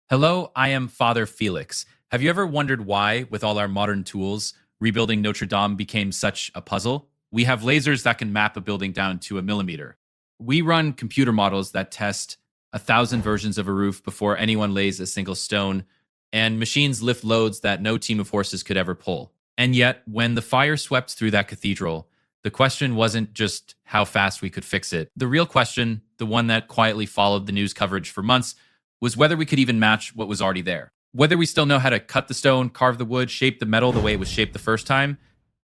Hello, I am Father Felix. Have you ever wondered why, with all our modern tools, rebuilding Notre Dame became such a puzzle? We have lasers that can map a building down to a millimeter. We run computer models that test 1,000 versions of a roof before anyone lays a single stone, and machines lift loads that no team of horses could ever pull. And yet, when the fire swept through that cathedral, the question wasn't just how fast we could fix it. The real question, the one that quietly followed the news coverage for months, was whether we could even match what was already there. Whether we still know how to cut the stone, carve the wood, shape the metal the way it was shaped the first time,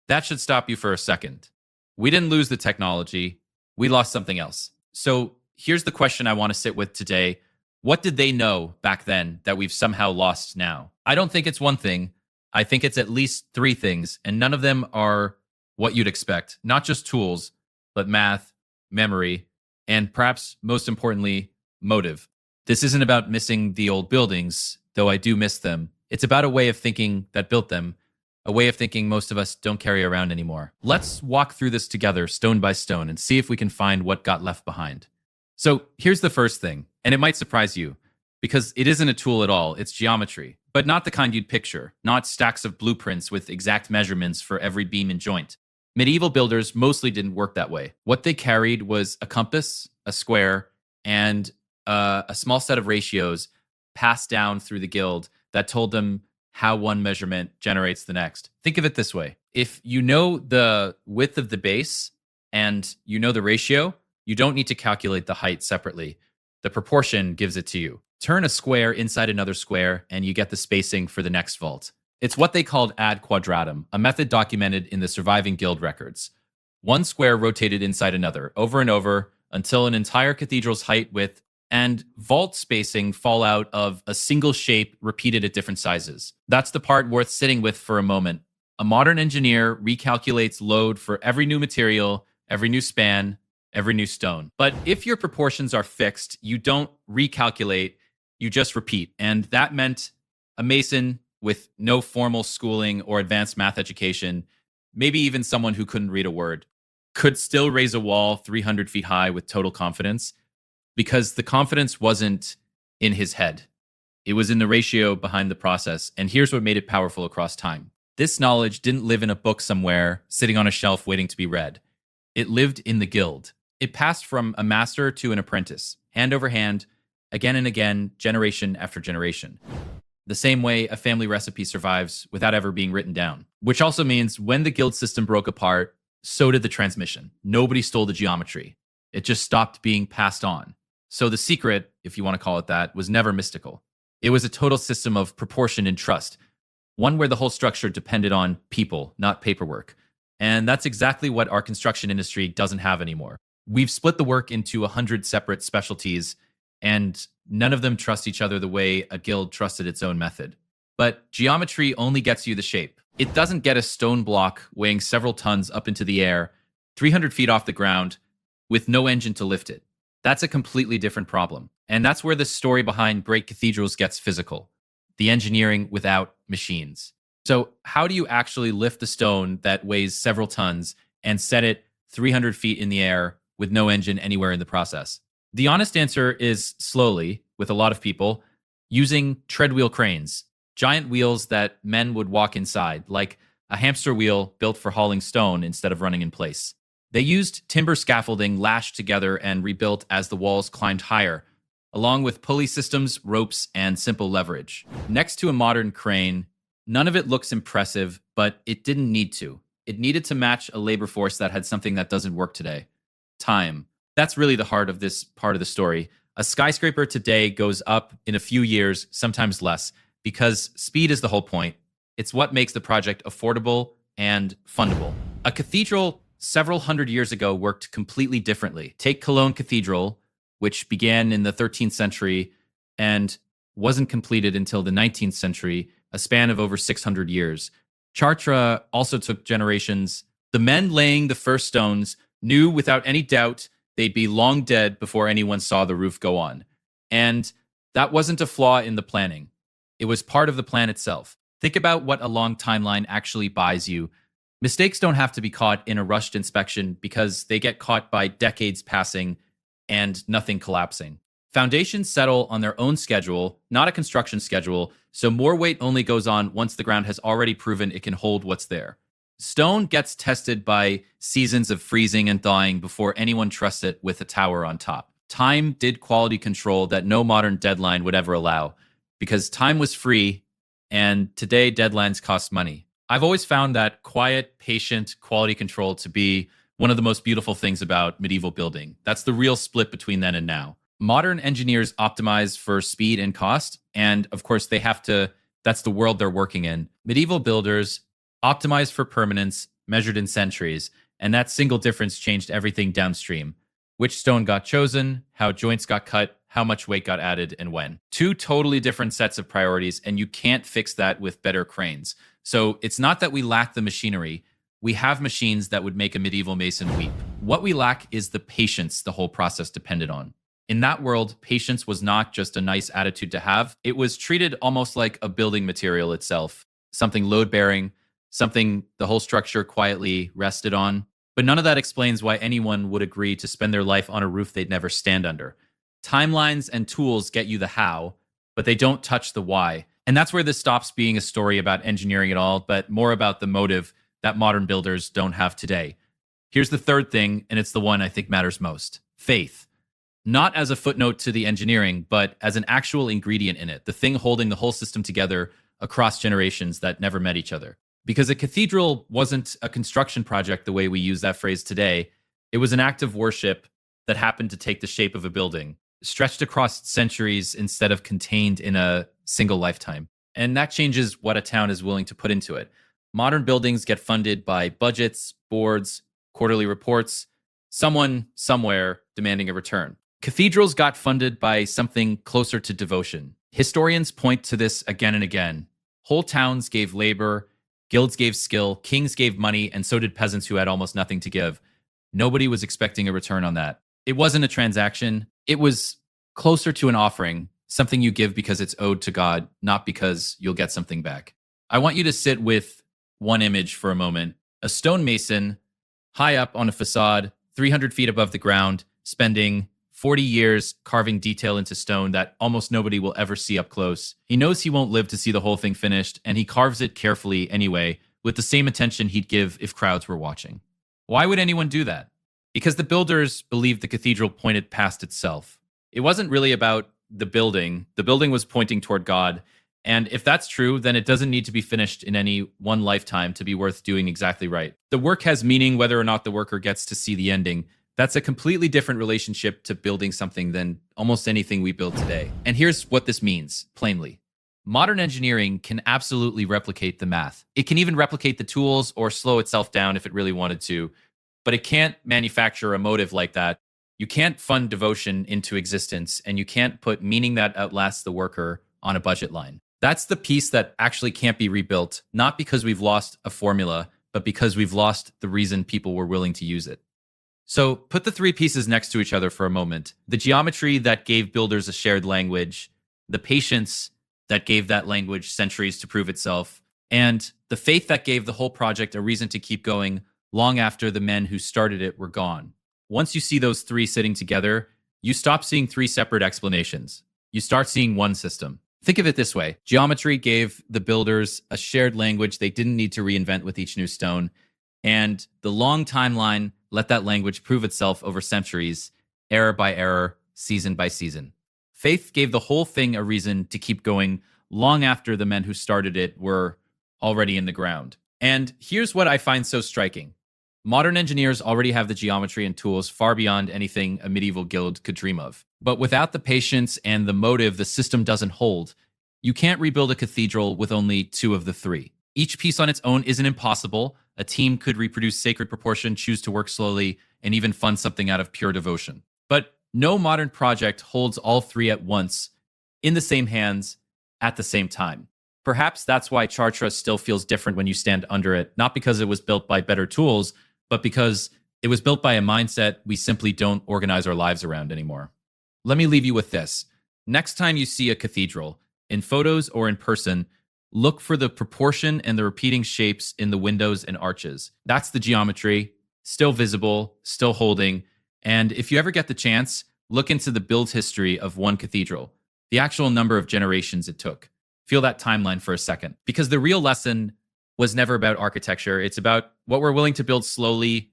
that should stop you for a second. We didn't lose the technology, we lost something else. So here's the question I want to sit with today. What did they know back then that we've somehow lost now? I don't think it's one thing. I think it's at least three things, and none of them are what you'd expect. Not just tools, but math, memory, and perhaps most importantly, motive. This isn't about missing the old buildings, though I do miss them. It's about a way of thinking that built them, a way of thinking most of us don't carry around anymore. Let's walk through this together, stone by stone, and see if we can find what got left behind. So here's the first thing, and it might surprise you, because it isn't a tool at all, it's geometry. But not the kind you'd picture, not stacks of blueprints with exact measurements for every beam and joint. Medieval builders mostly didn't work that way. What they carried was a compass, a square, and a small set of ratios passed down through the guild that told them how one measurement generates the next. Think of it this way. If you know the width of the base and you know the ratio, you don't need to calculate the height separately. The proportion gives it to you. Turn a square inside another square and you get the spacing for the next vault. It's what they called ad quadratum, a method documented in the surviving guild records. One square rotated inside another, over and over, until an entire cathedral's height, width, and vault spacing fall out of a single shape repeated at different sizes. That's the part worth sitting with for a moment. A modern engineer recalculates load for every new material, every new span, every new stone. But if your proportions are fixed, you don't recalculate, you just repeat. And that meant a mason with no formal schooling or advanced math education, maybe even someone who couldn't read a word, could still raise a wall 300 feet high with total confidence, because the confidence wasn't in his head. It was in the ratio behind the process. And here's what made it powerful across time. This knowledge didn't live in a book somewhere, sitting on a shelf waiting to be read. It lived in the guild. It passed from a master to an apprentice, hand over hand, again and again, generation after generation. The same way a family recipe survives without ever being written down. Which also means when the guild system broke apart, so did the transmission. Nobody stole the geometry. It just stopped being passed on. So the secret, if you want to call it that, was never mystical. It was a total system of proportion and trust, one where the whole structure depended on people, not paperwork. And that's exactly what our construction industry doesn't have anymore. We've split the work into 100 separate specialties, and none of them trust each other the way a guild trusted its own method. But geometry only gets you the shape. It doesn't get a stone block weighing several tons up into the air, 300 feet off the ground, with no engine to lift it. That's a completely different problem. And that's where the story behind great cathedrals gets physical. The engineering without machines. So how do you actually lift a stone that weighs several tons and set it 300 feet in the air with no engine anywhere in the process? The honest answer is slowly, with a lot of people, using treadwheel cranes, giant wheels that men would walk inside, like a hamster wheel built for hauling stone instead of running in place. They used timber scaffolding lashed together and rebuilt as the walls climbed higher, along with pulley systems, ropes, and simple leverage. Next to a modern crane, none of it looks impressive, but it didn't need to. It needed to match a labor force that had something that doesn't work today: time. That's really the heart of this part of the story. A skyscraper today goes up in a few years, sometimes less, because speed is the whole point. It's what makes the project affordable and fundable. A cathedral several hundred years ago worked completely differently. Take Cologne Cathedral, which began in the 13th century and wasn't completed until the 19th century, a span of over 600 years. Chartres also took generations. The men laying the first stones knew without any doubt they'd be long dead before anyone saw the roof go on. And that wasn't a flaw in the planning. It was part of the plan itself. Think about what a long timeline actually buys you. Mistakes don't have to be caught in a rushed inspection because they get caught by decades passing and nothing collapsing. Foundations settle on their own schedule, not a construction schedule, so more weight only goes on once the ground has already proven it can hold what's there. Stone gets tested by seasons of freezing and thawing before anyone trusts it with a tower on top. Time did quality control that no modern deadline would ever allow, because time was free, and today deadlines cost money. I've always found that quiet, patient quality control to be one of the most beautiful things about medieval building. That's the real split between then and now. Modern engineers optimize for speed and cost, and of course, that's the world they're working in. Medieval builders optimized for permanence, measured in centuries, and that single difference changed everything downstream. Which stone got chosen, how joints got cut, how much weight got added, and when. Two totally different sets of priorities, and you can't fix that with better cranes. So it's not that we lack the machinery. We have machines that would make a medieval mason weep. What we lack is the patience the whole process depended on. In that world, patience was not just a nice attitude to have. It was treated almost like a building material itself, something load-bearing, something the whole structure quietly rested on. But none of that explains why anyone would agree to spend their life on a roof they'd never stand under. Timelines and tools get you the how, but they don't touch the why. And that's where this stops being a story about engineering at all, but more about the motive that modern builders don't have today. Here's the third thing, and it's the one I think matters most: faith. Not as a footnote to the engineering, but as an actual ingredient in it, the thing holding the whole system together across generations that never met each other. Because a cathedral wasn't a construction project the way we use that phrase today. It was an act of worship that happened to take the shape of a building, stretched across centuries instead of contained in a single lifetime. And that changes what a town is willing to put into it. Modern buildings get funded by budgets, boards, quarterly reports, someone somewhere demanding a return. Cathedrals got funded by something closer to devotion. Historians point to this again and again. Whole towns gave labor, guilds gave skill, kings gave money, and so did peasants who had almost nothing to give. Nobody was expecting a return on that. It wasn't a transaction. It was closer to an offering, something you give because it's owed to God, not because you'll get something back. I want you to sit with one image for a moment. A stonemason high up on a facade, 300 feet above the ground, spending 40 years carving detail into stone that almost nobody will ever see up close. He knows he won't live to see the whole thing finished, and he carves it carefully anyway, with the same attention he'd give if crowds were watching. Why would anyone do that? Because the builders believed the cathedral pointed past itself. It wasn't really about the building. The building was pointing toward God. And if that's true, then it doesn't need to be finished in any one lifetime to be worth doing exactly right. The work has meaning whether or not the worker gets to see the ending. That's a completely different relationship to building something than almost anything we build today. And here's what this means, plainly. Modern engineering can absolutely replicate the math. It can even replicate the tools or slow itself down if it really wanted to, but it can't manufacture a motive like that. You can't fund devotion into existence, and you can't put meaning that outlasts the worker on a budget line. That's the piece that actually can't be rebuilt, not because we've lost a formula, but because we've lost the reason people were willing to use it. So put the three pieces next to each other for a moment. The geometry that gave builders a shared language, the patience that gave that language centuries to prove itself, and the faith that gave the whole project a reason to keep going long after the men who started it were gone. Once you see those three sitting together, you stop seeing three separate explanations. You start seeing one system. Think of it this way. Geometry gave the builders a shared language they didn't need to reinvent with each new stone, and the long timeline let that language prove itself over centuries, error by error, season by season. Faith gave the whole thing a reason to keep going long after the men who started it were already in the ground. And here's what I find so striking. Modern engineers already have the geometry and tools far beyond anything a medieval guild could dream of. But without the patience and the motive the system doesn't hold, you can't rebuild a cathedral with only two of the three. Each piece on its own isn't impossible. A team could reproduce sacred proportion, choose to work slowly, and even fund something out of pure devotion. But no modern project holds all three at once, in the same hands, at the same time. Perhaps that's why Chartres still feels different when you stand under it, not because it was built by better tools, but because it was built by a mindset we simply don't organize our lives around anymore. Let me leave you with this. Next time you see a cathedral, in photos or in person, look for the proportion and the repeating shapes in the windows and arches. That's the geometry, still visible, still holding. And if you ever get the chance, Look into the build history of one cathedral, the actual number of generations it took. Feel that timeline for a second, because the real lesson was never about architecture. It's about what we're willing to build slowly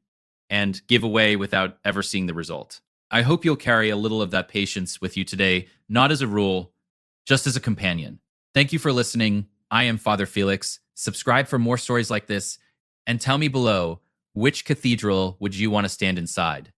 and give away without ever seeing the result. I hope you'll carry a little of that patience with you today, not as a rule, just as a companion. Thank you for listening. I am Father Felix. Subscribe for more stories like this, and tell me below, which cathedral would you want to stand inside?